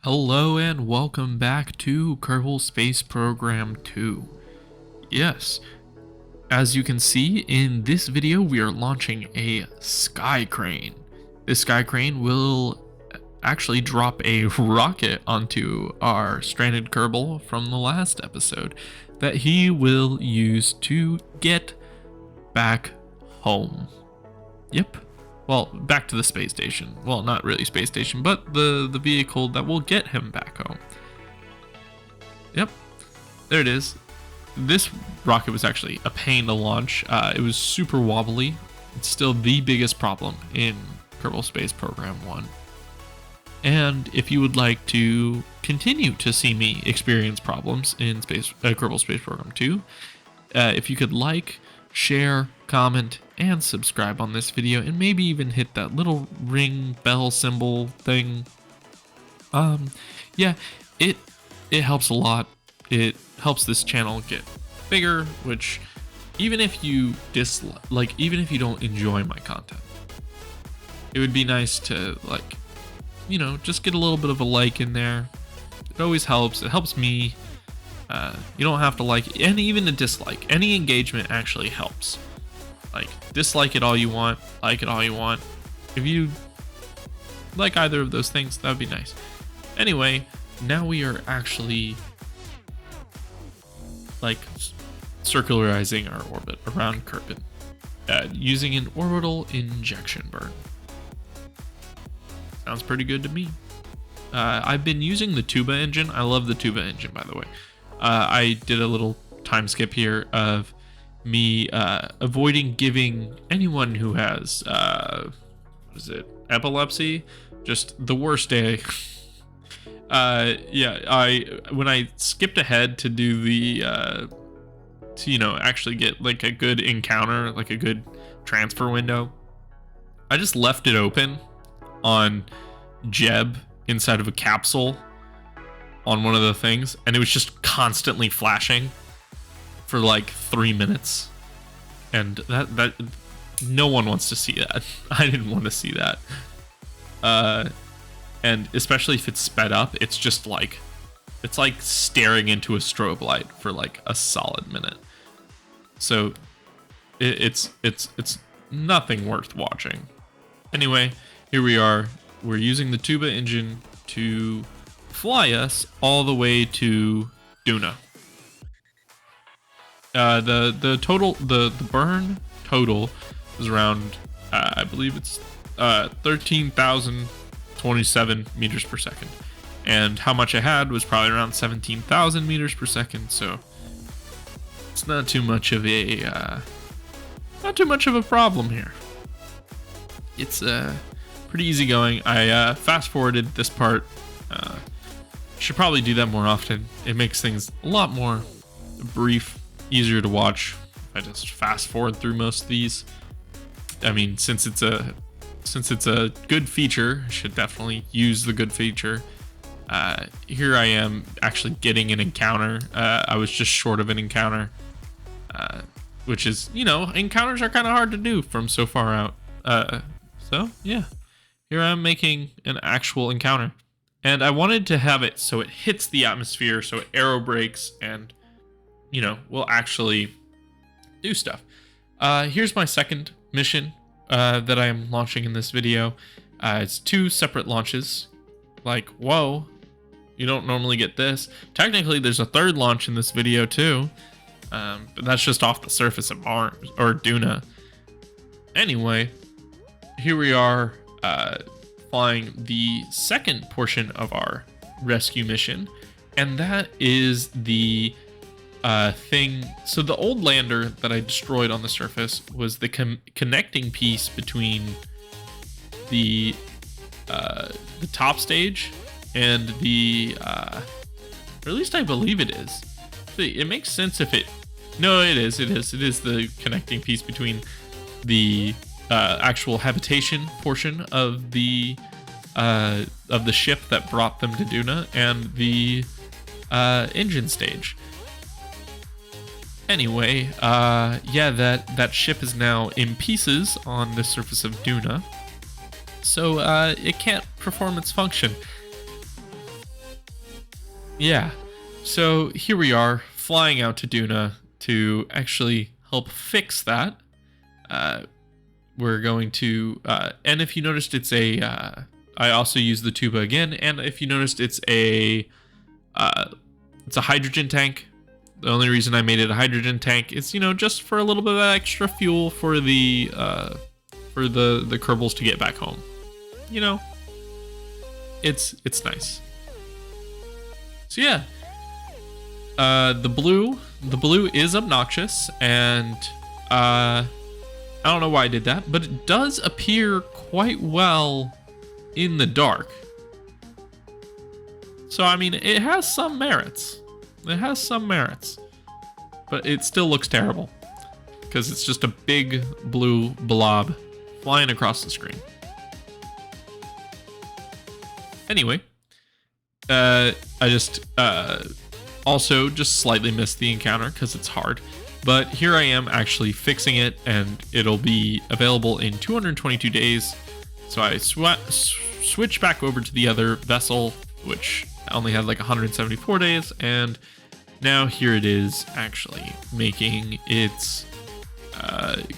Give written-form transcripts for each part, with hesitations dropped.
Hello and welcome back to Kerbal Space Program 2. Yes, as you can see in this video, we are launching a sky crane. This sky crane will actually drop a rocket onto our stranded Kerbal from the last episode that he will use to get back home. Yep. Well, back to the space station. Well, not really space station, but the vehicle that will get him back home. Yep, there it is. This rocket was actually a pain to launch. It was super wobbly. It's still the biggest problem in Kerbal Space Program 1. And if you would like to continue to see me experience problems in Kerbal Space Program 2, if you could like, share, comment, and subscribe on this video, and maybe even hit that little ring bell symbol thing. Yeah, it helps a lot. It helps this channel get bigger, which even if you even if you don't enjoy my content, it would be nice to just get a little bit of a like in there. It always helps. It helps me. You don't have to like, and even a dislike. Any engagement actually helps. Like, dislike it all you want, like it all you want. If you like either of those things, that would be nice. Anyway, now we are actually circularizing our orbit around Kerbal using an orbital injection burn. Sounds pretty good to me. I've been using the tuba engine. I love the tuba engine, by the way. I did a little time skip here of me avoiding giving anyone who has epilepsy just the worst day. When I skipped ahead to do the actually get like a good encounter, like a good transfer window, I just left it open on Jeb inside of a capsule on one of the things, and it was just constantly flashing for like 3 minutes, and that no one wants to see that. I didn't want to see that, and especially if it's sped up, it's just like staring into a strobe light for like a solid minute. So it's nothing worth watching. Anyway, here we are. We're using the tuba engine to fly us all the way to Duna. The burn total is around I believe it's 13,027 meters per second, and how much I had was probably around 17,000 meters per second. So it's not too much of a problem here. It's pretty easy going. I fast forwarded this part. Should probably do that more often. It makes things a lot more brief, easier to watch. I just fast forward through most of these. I mean, since it's a good feature, I should definitely use the good feature. Here I am actually getting an encounter. I was just short of an encounter, which is, encounters are kind of hard to do from so far out. So yeah, here I'm making an actual encounter. And I wanted to have it so it hits the atmosphere, so it aero brakes and, will actually do stuff. Here's my second mission that I am launching in this video. It's 2 separate launches. Like, whoa, you don't normally get this. Technically, there's a 3rd launch in this video too, but that's just off the surface of Mars, or Duna. Anyway, here we are, flying the second portion of our rescue mission, and that is the thing. So the old lander that I destroyed on the surface was the connecting piece between the top stage and the or at least I believe it is. It makes sense if it is the connecting piece between the actual habitation portion of the ship that brought them to Duna and the engine stage. Anyway, that ship is now in pieces on the surface of Duna, so it can't perform its function. yeah. So here we are flying out to Duna to actually help fix that. We're going to, and if you noticed, it's I also use the tuba again. And if you noticed, it's a hydrogen tank. The only reason I made it a hydrogen tank is, just for a little bit of extra fuel for the Kerbals to get back home. It's nice. So yeah, the blue is obnoxious, and I don't know why I did that, but it does appear quite well in the dark. So I mean, it has some merits. But it still looks terrible because it's just a big blue blob flying across the screen. Anyway, I just also just slightly missed the encounter because it's hard. But here I am actually fixing it, and it'll be available in 222 days. So I switch back over to the other vessel, which only had like 174 days, and now here it is actually making its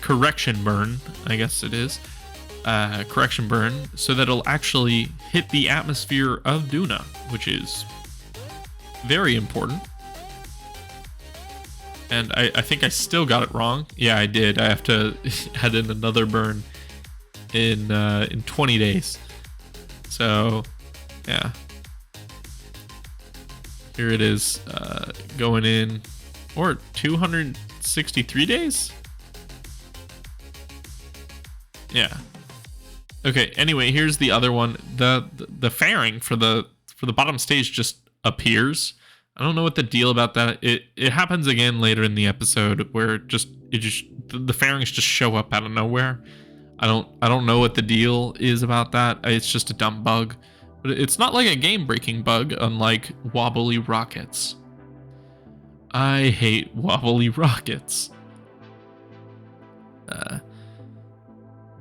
correction burn, I guess it is. Correction burn, so that it'll actually hit the atmosphere of Duna, which is very important. And I think I still got it wrong. Yeah, I did. I have to add in another burn in 20 days. So, yeah. Here it is, going in, or 263 days? Yeah. Okay, anyway, here's the other one. The fairing for the bottom stage just appears. I don't know what the deal about that. It happens again later in the episode where the fairings just show up out of nowhere. I don't know what the deal is about that. It's just a dumb bug. But it's not like a game-breaking bug, unlike wobbly rockets. I hate wobbly rockets.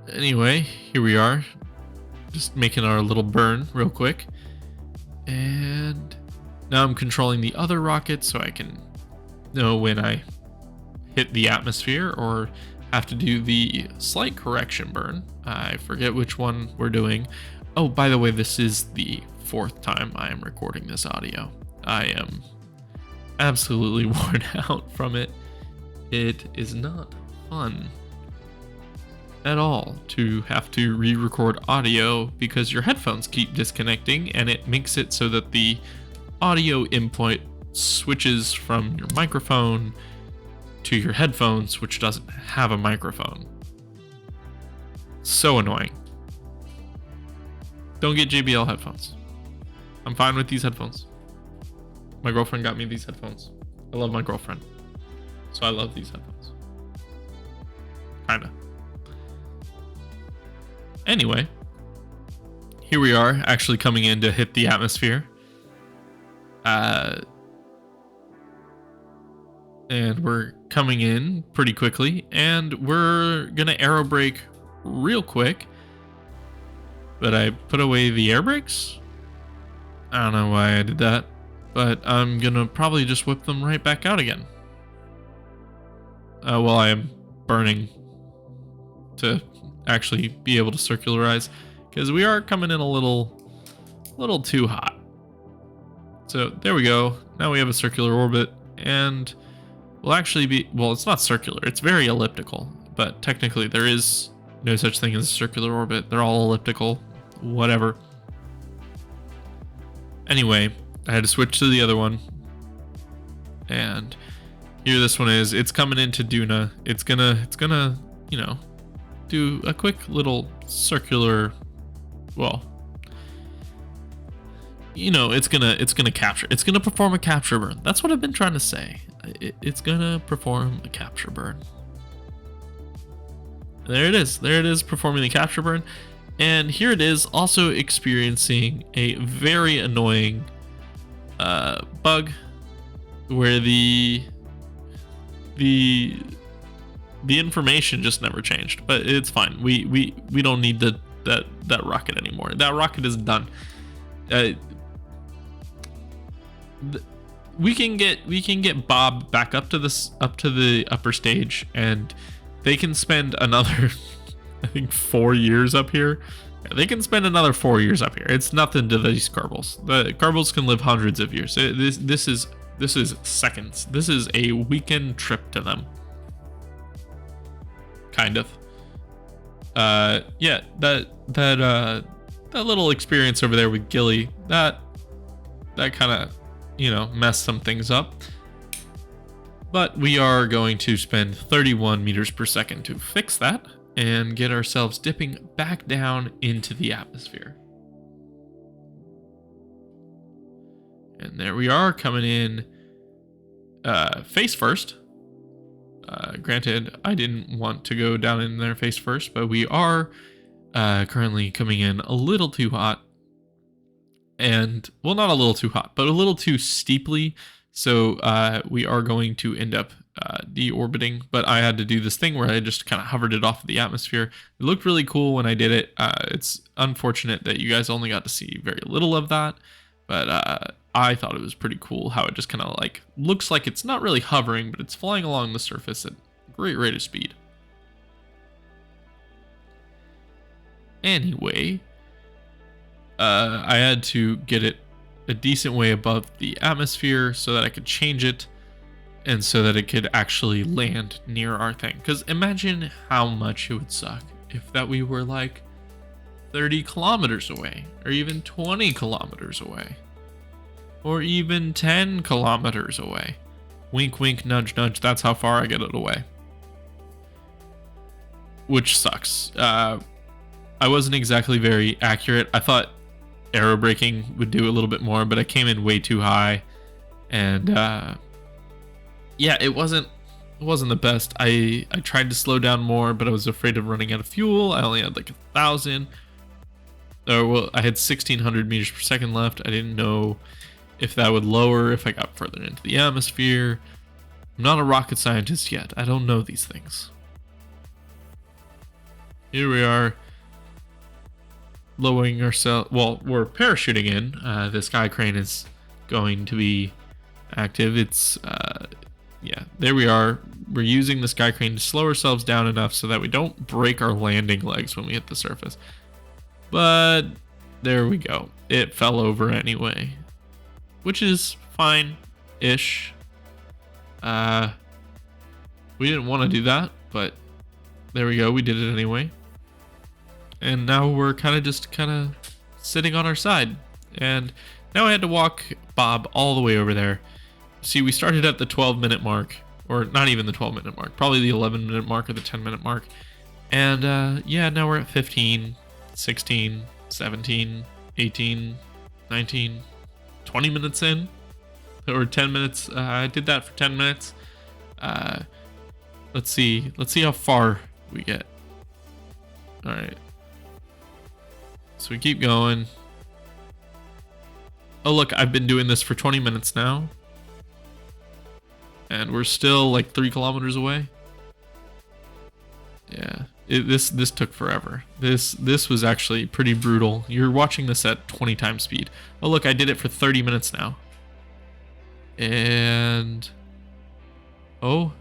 Anyway, here we are. Just making our little burn real quick. And now I'm controlling the other rocket so I can know when I hit the atmosphere or have to do the slight correction burn. I forget which one we're doing. Oh, by the way, this is the 4th time I am recording this audio. I am absolutely worn out from it. It is not fun at all to have to re-record audio because your headphones keep disconnecting, and it makes it so that the audio input switches from your microphone to your headphones, which doesn't have a microphone. So annoying. Don't get JBL headphones. I'm fine with these headphones. My girlfriend got me these headphones. I love my girlfriend, so I love these headphones. Kinda. Anyway, here we are actually coming in to hit the atmosphere. And we're coming in pretty quickly, and we're gonna aero brake real quick. But I put away the air brakes. I don't know why I did that, but I'm gonna probably just whip them right back out again. While I am burning to actually be able to circularize, because we are coming in a little too hot. So there we go. Now we have a circular orbit, and we'll actually be, well, it's not circular, it's very elliptical, but technically there is no such thing as a circular orbit. They're all elliptical, whatever. Anyway, I had to switch to the other one, and here this one is. It's coming into Duna. It's gonna, do a quick little circular, well, it's gonna capture. It's gonna perform a capture burn. That's what I've been trying to say. It's gonna perform a capture burn. There it is. There it is, performing the capture burn. And here it is, also experiencing a very annoying bug where the information just never changed. But it's fine. We don't need that rocket anymore. That rocket is done. we can get Bob back up to the upper stage, and they can spend another I think 4 years up here. They can spend another 4 years up here. It's nothing to these Kerbals. The Kerbals can live hundreds of years. This is seconds. This is a weekend trip to them. Kind of. Yeah, that little experience over there with Gilly, that kind of, messed some things up. But we are going to spend 31 meters per second to fix that and get ourselves dipping back down into the atmosphere. And there we are, coming in face first. Granted, I didn't want to go down in there face first, but we are currently coming in a little too hot. And, well, not a little too hot, but a little too steeply. So we are going to end up deorbiting. But I had to do this thing where I just kind of hovered it off of the atmosphere. It looked really cool when I did it. It's unfortunate that you guys only got to see very little of that. But I thought it was pretty cool how it just kind of like looks like it's not really hovering, but it's flying along the surface at a great rate of speed. Anyway, I had to get it a decent way above the atmosphere so that I could change it and so that it could actually land near our thing. Because imagine how much it would suck if that we were like 30 kilometers away, or even 20 kilometers away, or even 10 kilometers away. Wink, wink, nudge, nudge. That's how far I get it away. Which sucks. I wasn't exactly very accurate. I thought aerobraking would do a little bit more, but I came in way too high, and yeah, it wasn't the best. I tried to slow down more, but I was afraid of running out of fuel. I only had like 1,000. Or well, I had 1,600 meters per second left. I didn't know if that would lower if I got further into the atmosphere. I'm not a rocket scientist yet. I don't know these things. Here we are, lowering ourselves. Well, we're parachuting in. The sky crane is going to be active. It's yeah, there we are. We're using the sky crane to slow ourselves down enough so that we don't break our landing legs when we hit the surface. But there we go. It fell over anyway, which is fine-ish. We didn't want to do that, but there we go. We did it anyway. And now we're kind of sitting on our side. And now I had to walk Bob all the way over there. See, we started at the 12-minute mark, or not even the 12-minute mark, probably the 11-minute mark or the 10-minute mark. And yeah, now we're at 15, 16, 17, 18, 19, 20 minutes in, or 10 minutes. I did that for 10 minutes. Let's see how far we get. All right. So we keep going. Oh, look, I've been doing this for 20 minutes now. And we're still like 3 kilometers away. Yeah, this took forever. This was actually pretty brutal. You're watching this at 20 times speed. Oh, look, I did it for 30 minutes now. And oh,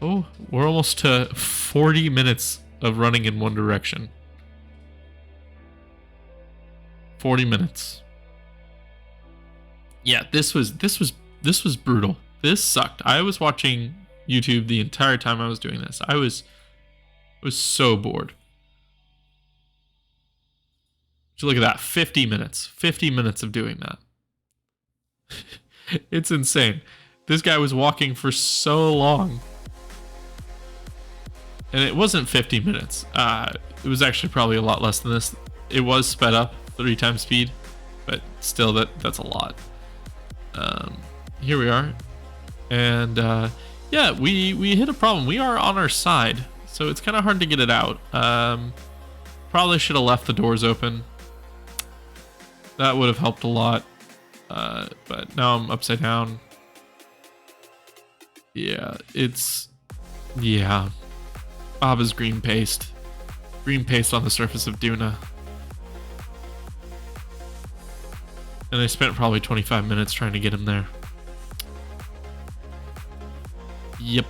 we're almost to 40 minutes of running in one direction. 40 minutes. Yeah, this was brutal. This sucked. I was watching YouTube the entire time I was doing this. I was so bored. So look at that, 50 minutes. 50 minutes of doing that. It's insane. This guy was walking for so long. And it wasn't 50 minutes. It was actually probably a lot less than this. It was sped up 3 times speed, but still that's a lot. Here we are. And yeah, we hit a problem. We are on our side, so it's kind of hard to get it out. Probably should have left the doors open. That would have helped a lot. But now I'm upside down. Yeah, yeah. Bob is green paste. Green paste on the surface of Duna. And I spent probably 25 minutes trying to get him there. Yep.